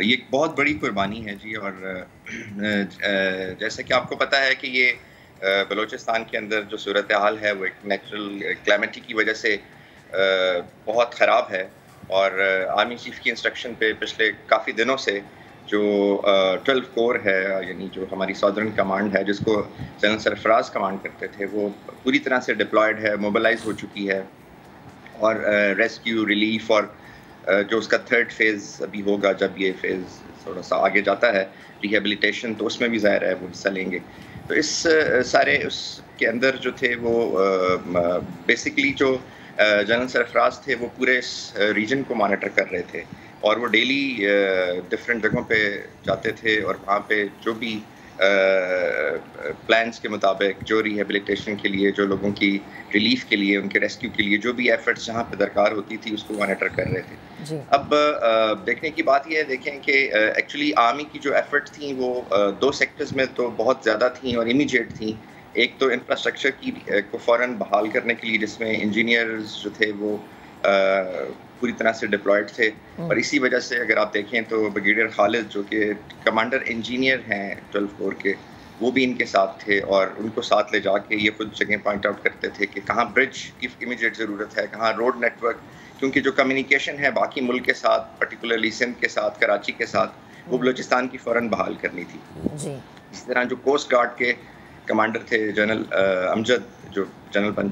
یہ ایک بہت بڑی قربانی ہے جی، اور جیسا کہ آپ کو پتہ ہے کہ یہ بلوچستان کے اندر جو صورتحال ہے وہ ایک نیچرل کلیمٹی کی وجہ سے بہت خراب ہے، اور آرمی چیف کی انسٹرکشن پہ پچھلے کافی دنوں سے جو 12 کور ہے، یعنی جو ہماری سادرن کمانڈ ہے جس کو جنرل سرفراز کمانڈ کرتے تھے، وہ پوری طرح سے ڈپلائیڈ ہے، موبلائز ہو چکی ہے، اور ریسکیو ریلیف اور جو اس کا تھرڈ فیز ابھی ہوگا، جب یہ فیز تھوڑا سا آگے جاتا ہے ریہیبلیٹیشن، تو اس میں بھی ظاہر ہے وہ حصہ لیں گے. تو اس سارے اس کے اندر جو تھے وہ بیسکلی جو جنرل سرفراز تھے وہ پورے اس ریجن کو مانیٹر کر رہے تھے، اور وہ ڈیلی ڈفرینٹ جگہوں پہ جاتے تھے، اور وہاں پہ جو بھی پلانس کے مطابق جو ریہیبلیٹیشن کے لیے، جو لوگوں کی ریلیف کے لیے، ان کے ریسکیو کے لیے جو بھی ایفرٹس جہاں پہ درکار ہوتی تھی اس کو مانیٹر کر رہے تھے. جی اب دیکھنے کی بات یہ ہے، دیکھیں کہ ایکچولی آرمی کی جو ایفرٹ تھیں وہ دو سیکٹرز میں تو بہت زیادہ تھیں اور امیجیٹ تھیں. ایک تو انفراسٹرکچر کی کو فوراً بحال کرنے کے لیے، جس میں انجینئرز جو تھے وہ پوری طرح سے ڈپلائڈ تھے، اور اسی وجہ سے اگر آپ دیکھیں تو بریگیڈیئر خالد جو کہ کمانڈر انجینئر ہیں 12 کور کے، وہ بھی ان کے ساتھ تھے، اور ان کو ساتھ لے جا کے یہ خود جگہ پوائنٹ آؤٹ کرتے تھے کہ کہاں برج کی امیجیٹ ضرورت ہے، کہاں روڈ نیٹ ورک، کیونکہ جو کمیونیکیشن ہے باقی ملک کے ساتھ، پرٹیکولرلی سندھ کے ساتھ، کراچی کے ساتھ، وہ بلوچستان کی فوراً بحال کرنی تھی. جی اس طرح جو کوسٹ گارڈ کے کمانڈر تھے جنرل امجد، جو جنرل بن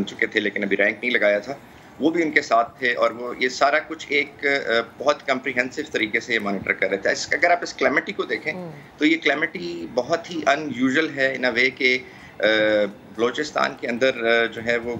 چکے تھے لیکن ابھی رینک نہیں لگایا تھا، وہ بھی ان کے ساتھ تھے، اور وہ یہ سارا کچھ ایک بہت کمپریہنسو طریقے سے یہ مانیٹر کر رہے تھے. اگر آپ اس کلیمٹی کو دیکھیں تو یہ کلیمٹی بہت ہی ان یوزول ہے ان اے وے کہ بلوچستان کے اندر جو ہے وہ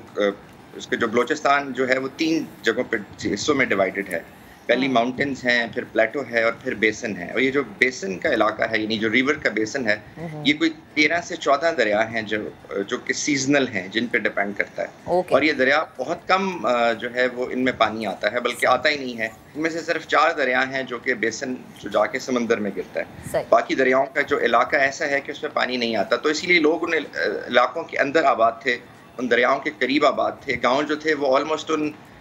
اس کے جو بلوچستان جو ہے وہ 3 جگہوں پہ حصوں میں ڈیوائیڈڈ ہے. پہلی ماؤنٹینز ہیں، پھر پلیٹو ہے، اور پھر بیسن ہے. اور یہ جو بیسن کا علاقہ ہے، یعنی جو ریور کا بیسن ہے، یہ کوئی 13 سے 14 دریا ہیں جو کہ سیزنل ہیں، جن پہ ڈیپینڈ کرتا ہے. اوکے اور یہ دریا بہت کم جو ہے وہ ان میں پانی آتا ہے، بلکہ آتا ہی نہیں ہے. ان میں سے صرف 4 دریا ہیں جو کہ بیسن جو جا کے سمندر میں گرتا ہے. صحیح باقی دریاؤں کا جو علاقہ ایسا ہے کہ اس میں پانی نہیں آتا، تو اسی لیے لوگ ان علاقوں کے اندر آباد تھے، ان دریاؤں کے قریب آباد تھے. گاؤں جو تھے وہ آلموسٹ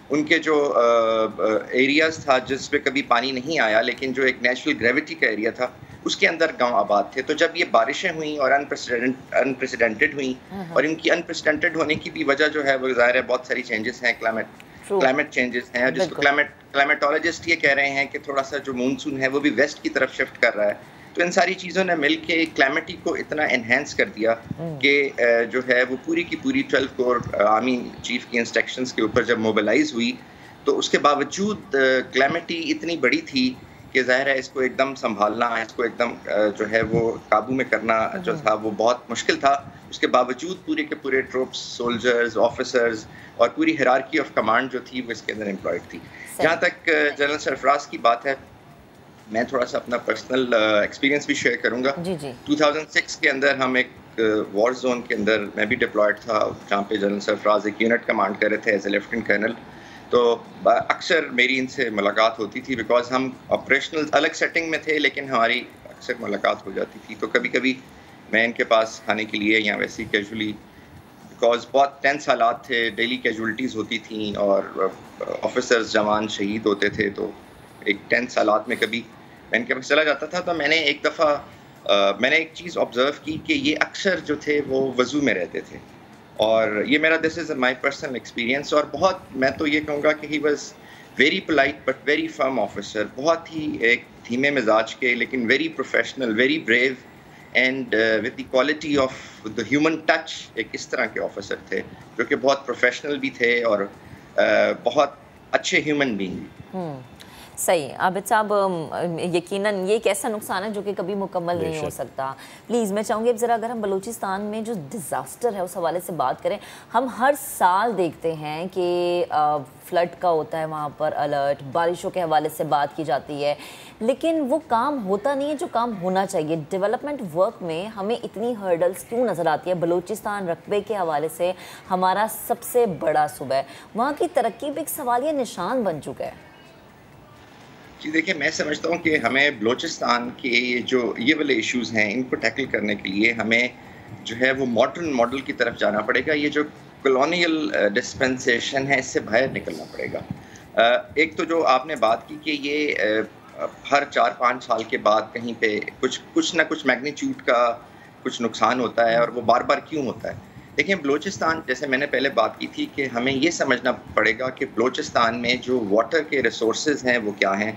ان کے جو ایریاز تھا جس پہ کبھی پانی نہیں آیا، لیکن جو ایک نیچرل گریوٹی کا ایریا تھا اس کے اندر گاؤں آباد تھے. تو جب یہ بارشیں ہوئیں اور انپریسیڈنٹڈ ہوئیں، اور ان کی انپریسیڈنٹڈ ہونے کی بھی وجہ جو ہے وہ ظاہر ہے بہت ساری چینجز ہیں، کلائمیٹ چینجز ہیں، جس کو کلائمیٹولوجسٹ یہ کہہ رہے ہیں کہ تھوڑا سا جو مونسون ہے وہ بھی ویسٹ کی طرف شفٹ کر رہا ہے. تو ان ساری چیزوں نے مل کے کلائمیٹی کو اتنا انہینس کر دیا کہ جو ہے وہ پوری کی پوری 12 کور آرمی چیف کی انسٹرکشنز کے اوپر جب موبلائز ہوئی، تو اس کے باوجود کلائمیٹی اتنی بڑی تھی کہ ظاہر ہے اس کو ایک دم سنبھالنا، اس کو ایک دم جو ہے وہ قابو میں کرنا جو تھا وہ بہت مشکل تھا. اس کے باوجود پورے کے پورے ٹروپس، سولجرز، آفیسرز اور پوری ہیرارکی آف کمانڈ جو تھی وہ اس کے اندر امپلائڈ تھی. جہاں تک جنرل سرفراز کی بات ہے، میں تھوڑا سا اپنا پرسنل ایکسپیرینس بھی شیئر کروں گا. جی جی 2006 کے اندر ہم ایک وار زون کے اندر میں بھی ڈپلائڈ تھا، جہاں پہ جنرل سرفراز ایک یونٹ کمانڈ کر رہے تھے ایز اے لیفٹنٹ کرنل. تو اکثر میری ان سے ملاقات ہوتی تھی، بیکاز ہم آپریشنل الگ سیٹنگ میں تھے، لیکن ہماری اکثر ملاقات ہو جاتی تھی. تو کبھی کبھی میں ان کے پاس کھانے کے لیے یا ویسے ہی کیجولی، بیکاز بہت ٹینس حالات تھے، ڈیلی کیجولٹیز ہوتی تھیں اور آفیسرز جوان شہید ہوتے تھے. تو ایک ٹینس حالات میں کبھی میں ان کے پاس چلا جاتا تھا. تو میں نے ایک دفعہ میں نے ایک چیز آبزرو کی کہ یہ اکثر جو تھے وہ وضو میں رہتے تھے، اور یہ میرا دس از مائی پرسنل ایکسپیرینس. اور بہت، میں تو یہ کہوں گا کہ he was very polite but very firm officer. بہت ہی ایک دھیمے مزاج کے لیکن very professional, very brave and with the quality of the human touch. ایک اس طرح کے آفیسر تھے جو کہ بہت پروفیشنل بھی تھے اور بہت اچھے ہیومن بینگ. صحیح. عابد صاحب، یقیناً یہ ایک ایسا نقصان ہے جو کہ کبھی مکمل نہیں ہو سکتا. پلیز میں چاہوں گی اب ذرا اگر ہم بلوچستان میں جو ڈیزاسٹر ہے اس حوالے سے بات کریں. ہم ہر سال دیکھتے ہیں کہ فلڈ کا ہوتا ہے وہاں پر الرٹ، بارشوں کے حوالے سے بات کی جاتی ہے، لیکن وہ کام ہوتا نہیں ہے جو کام ہونا چاہیے. ڈیولپمنٹ ورک میں ہمیں اتنی ہرڈلز کیوں نظر آتی ہے؟ بلوچستان رقبے کے حوالے سے ہمارا سب سے بڑا صوبہ ہے، وہاں کی ترقی بھی ایک سوالیہ نشان بن چکا ہے. جی دیکھیں، میں سمجھتا ہوں کہ ہمیں بلوچستان کے یہ والے ایشوز ہیں ان کو ٹیکل کرنے کے لیے ہمیں جو ہے وہ ماڈرن ماڈل کی طرف جانا پڑے گا. یہ جو کلونیل ڈسپنسیشن ہے اس سے باہر نکلنا پڑے گا. ایک تو جو آپ نے بات کی کہ یہ ہر 4-5 سال کے بعد کہیں پہ کچھ نہ کچھ میگنیچیوڈ کا کچھ نقصان ہوتا ہے، اور وہ بار بار کیوں ہوتا ہے؟ دیکھیں بلوچستان، جیسے میں نے پہلے بات کی تھی کہ ہمیں یہ سمجھنا پڑے گا کہ بلوچستان میں جو واٹر کے ریسورسز ہیں وہ کیا ہیں،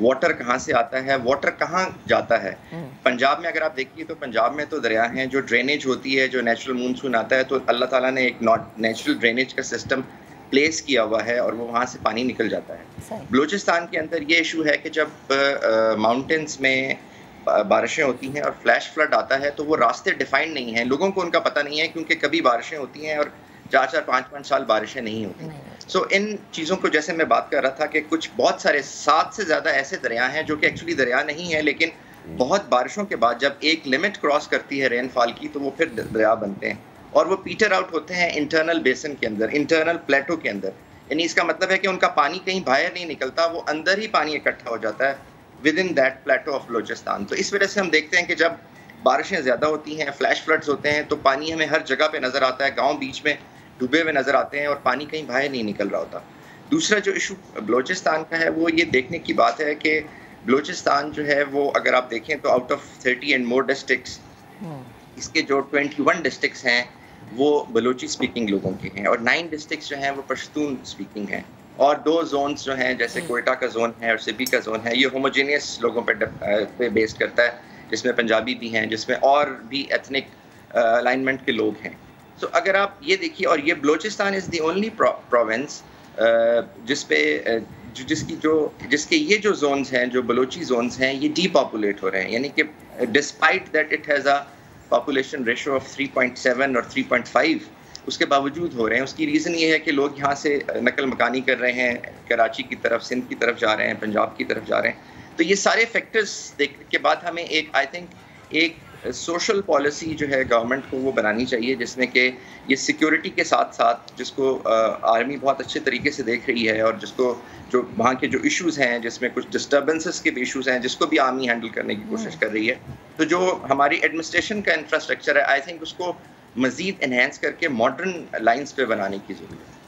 واٹر کہاں سے آتا ہے، واٹر کہاں جاتا ہے. پنجاب میں اگر آپ دیکھیے تو پنجاب میں تو دریا ہیں، جو ڈرینیج ہوتی ہے، جو نیچرل مونسون آتا ہے، تو اللہ تعالیٰ نے ایک نیچرل ڈرینیج کا سسٹم پلیس کیا ہوا ہے اور وہ وہاں سے پانی نکل جاتا ہے. بلوچستان کے اندر یہ ایشو ہے کہ جب ماؤنٹینس میں بارشیں ہوتی ہیں اور فلیش فلڈ آتا ہے تو وہ راستے ڈیفائنڈ نہیں ہیں، لوگوں کو ان کا پتہ نہیں ہے، کیونکہ کبھی بارشیں ہوتی ہیں اور 4-5 سال بارشیں نہیں ہوتی. سو ان چیزوں کو جیسے میں بات کر رہا تھا کہ کچھ بہت سارے 7 سے زیادہ ایسے دریا ہیں جو کہ ایکچولی دریا نہیں ہیں، لیکن بہت بارشوں کے بعد جب ایک لمٹ کراس کرتی ہے رین فال کی تو وہ پھر دریا بنتے ہیں اور وہ پیٹر آؤٹ ہوتے ہیں انٹرنل بیسن کے اندر، انٹرنل پلیٹو کے اندر. یعنی اس کا مطلب ہے کہ ان کا پانی کہیں باہر نہیں نکلتا، وہ اندر ہی پانی اکٹھا ہو جاتا ہے with in that plateau of Balochistan. تو اس وجہ سے ہم دیکھتے ہیں کہ جب بارشیں زیادہ ہوتی ہیں، فلیش فلڈز ہوتے ہیں، تو پانی ہمیں ہر جگہ پہ نظر آتا ہے، گاؤں بیچ میں ڈوبے ہوئے نظر آتے ہیں اور پانی کہیں باہر نہیں نکل رہا ہوتا. دوسرا جو ایشو بلوچستان کا ہے وہ یہ دیکھنے کی بات ہے کہ بلوچستان جو ہے وہ اگر آپ دیکھیں تو out of 30 and more districts, اس کے جو 21 ڈسٹرکٹس ہیں وہ بلوچی اسپیکنگ لوگوں کے ہیں، اور 9 ڈسٹرکٹس جو ہیں وہ پشتون اسپیکنگ ہیں، اور 2 زونز جو ہیں جیسے کوئٹہ کا زون ہے اور سبی کا زون ہے، یہ ہوموجینیس لوگوں پہ بیسڈ کرتا ہے، جس میں پنجابی بھی ہیں، جس میں اور بھی ایتھنک الائنمنٹ کے لوگ ہیں. تو اگر آپ یہ دیکھیے، اور یہ بلوچستان از دی اونلی پروونس جس کے یہ جو زونز ہیں، جو بلوچی زونز ہیں، یہ ڈی پاپولیٹ ہو رہے ہیں. یعنی کہ despite that it has a population ratio of 3.7 اور 3.5، اس کے باوجود ہو رہے ہیں. اس کی ریزن یہ ہے کہ لوگ یہاں سے نقل مکانی کر رہے ہیں، کراچی کی طرف، سندھ کی طرف جا رہے ہیں، پنجاب کی طرف جا رہے ہیں. تو یہ سارے فیکٹرز دیکھنے کے بعد ہمیں ایک سوشل پالیسی جو ہے گورنمنٹ کو وہ بنانی چاہیے، جس میں کہ یہ سیکیورٹی کے ساتھ ساتھ، جس کو آرمی بہت اچھے طریقے سے دیکھ رہی ہے، اور جس کو جو وہاں کے جو ایشوز ہیں، جس میں کچھ ڈسٹربنسز کے بھی ایشوز ہیں، جس کو بھی آرمی ہینڈل کرنے کی کوشش کر رہی ہے. تو جو ہماری ایڈمنسٹریشن کا انفراسٹرکچر ہے، آئی تھنک اس کو مزید انہینس کر کے ماڈرن لائنز پہ بنانے کی ضرورت ہے.